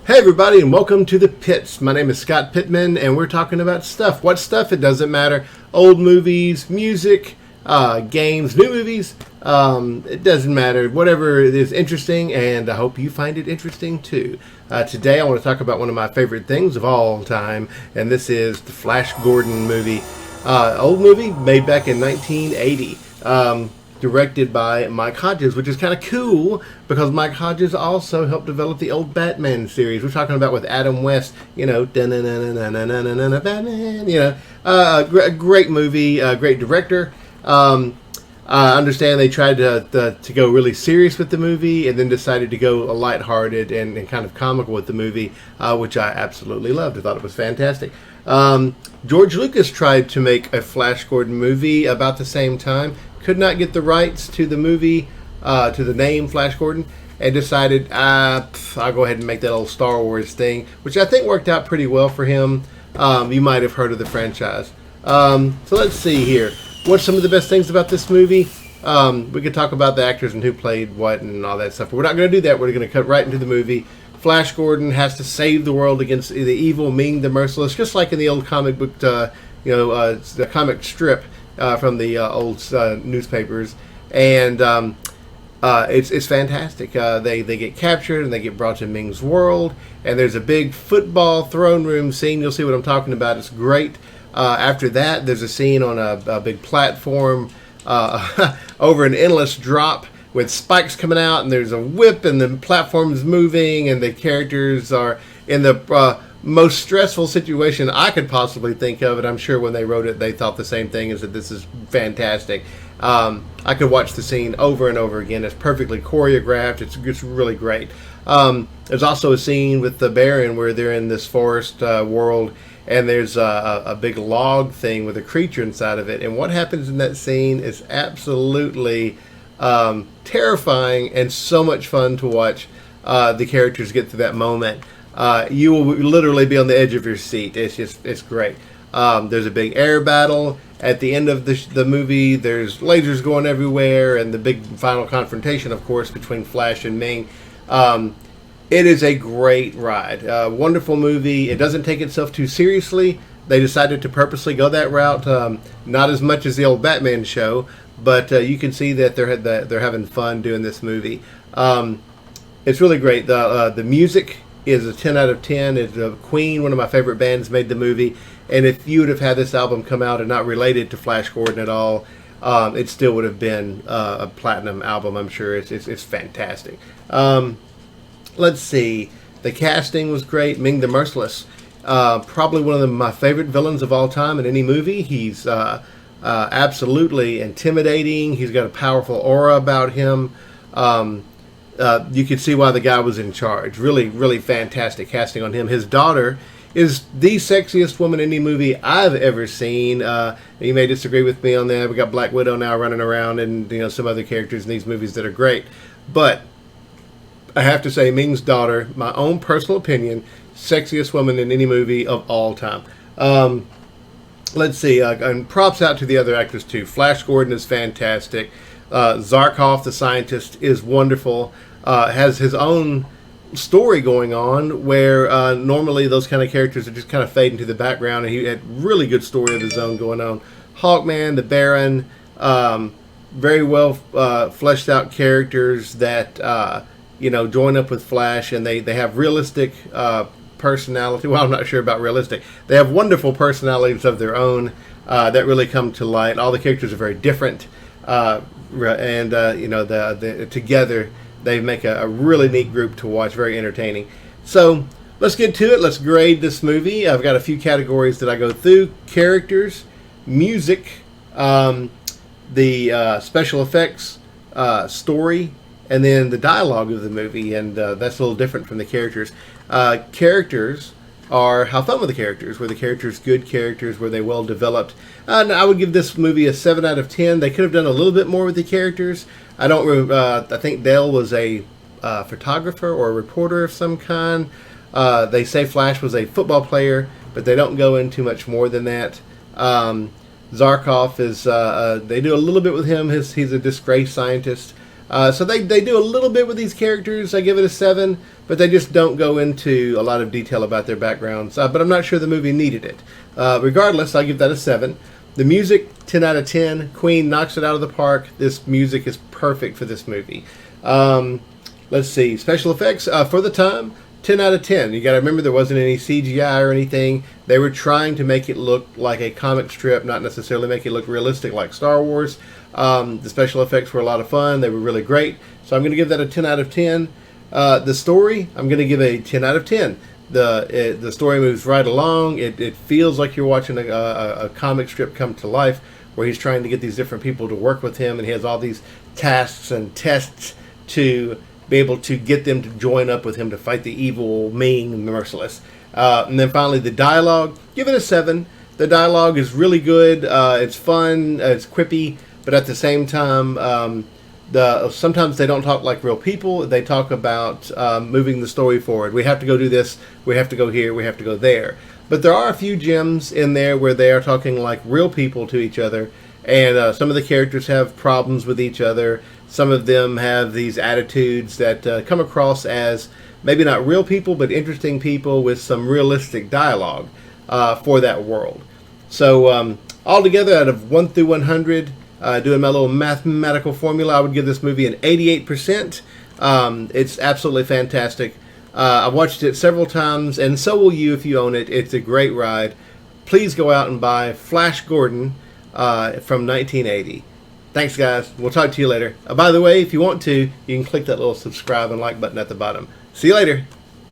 Hey everybody, and welcome to the Pits. My name is Scott Pittman, and we're talking about stuff. What stuff? It doesn't matter. Old movies, music, games, new movies. It doesn't matter. Whatever is interesting, and I hope you find it interesting too. Today I want to talk about one of my favorite things of all time, and this is the Flash Gordon movie. Old movie made back in 1980. Directed by Mike Hodges, which is kind of cool because Mike Hodges also helped develop the old Batman series. We're talking about with Adam West, Batman, a great movie, great director. I understand they tried to go really serious with the movie and then decided to go lighthearted and kind of comical with the movie, which I absolutely loved. I thought it was fantastic. George Lucas tried to make a Flash Gordon movie about the same time. Could not get the rights to the movie, to the name Flash Gordon, and decided, I'll go ahead and make that old Star Wars thing, which I think worked out pretty well for him. You might have heard of the franchise. So let's see here. What's some of the best things about this movie? We could talk about the actors and who played what and all that stuff, but we're not going to do that. We're going to cut right into the movie. Flash Gordon has to save the world against the evil Ming the Merciless, just like in the old comic book, the comic strip. From the old newspapers, and it's fantastic. They get captured and they get brought to Ming's world, and there's a big football throne room scene. You'll see what I'm talking about. It's great. After that, there's a scene on a big platform over an endless drop with spikes coming out, and there's a whip, and the platform's moving, and the characters are in the most stressful situation I could possibly think of, and I'm sure when they wrote it they thought the same thing, is that this is fantastic. I could watch the scene over and over again. It's perfectly choreographed. It's really great. There's also a scene with the Baron where they're in this forest world, and there's a big log thing with a creature inside of it, and what happens in that scene is absolutely terrifying and so much fun to watch the characters get through that moment. You will literally be on the edge of your seat. It's great. There's a big air battle at the end of the movie. There's lasers going everywhere, and the big final confrontation, of course, between Flash and Ming. It is a great ride. Wonderful movie. It doesn't take itself too seriously. They decided to purposely go that route. Not as much as the old Batman show, but you can see that they're having fun doing this movie. It's really great. The music is a 10 out of 10. It's Queen, one of my favorite bands, made the movie, and if you would have had this album come out and not related to Flash Gordon at all, it still would have been a platinum album, I'm sure. It's fantastic. Let's see. The casting was great. Ming the Merciless, probably one of my favorite villains of all time in any movie. He's absolutely intimidating. He's got a powerful aura about him. You could see why the guy was in charge. Really, really fantastic casting on him. His daughter is the sexiest woman in any movie I've ever seen. You may disagree with me on that. We got Black Widow now running around, and some other characters in these movies that are great. But I have to say, Ming's daughter, my own personal opinion, sexiest woman in any movie of all time. Let's see. And props out to the other actors too. Flash Gordon is fantastic. Zarkov, the scientist, is wonderful. Has his own story going on where normally those kind of characters are just kind of fade into the background, and he had really good story of his own going on. Hawkman, the Baron, very well fleshed out characters that join up with Flash, and they have realistic personality. Well, I'm not sure about realistic. They have wonderful personalities of their own that really come to light. All the characters are very different, and together they make a really neat group to watch, very entertaining. So let's get to it. Let's grade this movie. I've got a few categories that I go through: characters, music, the special effects, story, and then the dialogue of the movie. And that's a little different from the characters. Characters are how fun with the characters. Were the characters good characters? Were they well developed? I would give this movie a 7 out of 10. They could have done a little bit more with the characters. I think Dale was a photographer or a reporter of some kind. They say Flash was a football player, but they don't go into much more than that. Zarkov is, they do a little bit with him. He's a disgraced scientist. So they do a little bit with these characters. I give it a 7, but they just don't go into a lot of detail about their backgrounds. But I'm not sure the movie needed it. Regardless, I give that a 7. The music, 10 out of 10. Queen knocks it out of the park. This music is perfect for this movie. Let's see. Special effects, for the time, 10 out of 10. You got to remember there wasn't any CGI or anything. They were trying to make it look like a comic strip, not necessarily make it look realistic like Star Wars. The special effects were a lot of fun. They were really great. So I'm going to give that a 10 out of 10. The story, I'm going to give a 10 out of 10. The story moves right along. It feels like you're watching a comic strip come to life, where he's trying to get these different people to work with him, and he has all these tasks and tests to be able to get them to join up with him to fight the evil, mean, merciless. And then finally, the dialogue, give it a 7. The dialogue is really good. It's fun. It's quippy, but at the same time, sometimes they don't talk like real people. They talk about moving the story forward. We have to go do this. We have to go here. We have to go there. But there are a few gems in there where they are talking like real people to each other. And some of the characters have problems with each other. Some of them have these attitudes that come across as maybe not real people, but interesting people with some realistic dialogue for that world. So altogether, out of 1 through 100, doing my little mathematical formula, I would give this movie an 88%. It's absolutely fantastic. I've watched it several times, and so will you if you own it. It's a great ride. Please go out and buy Flash Gordon from 1980. Thanks, guys. We'll talk to you later. By the way, if you want to, you can click that little subscribe and like button at the bottom. See you later.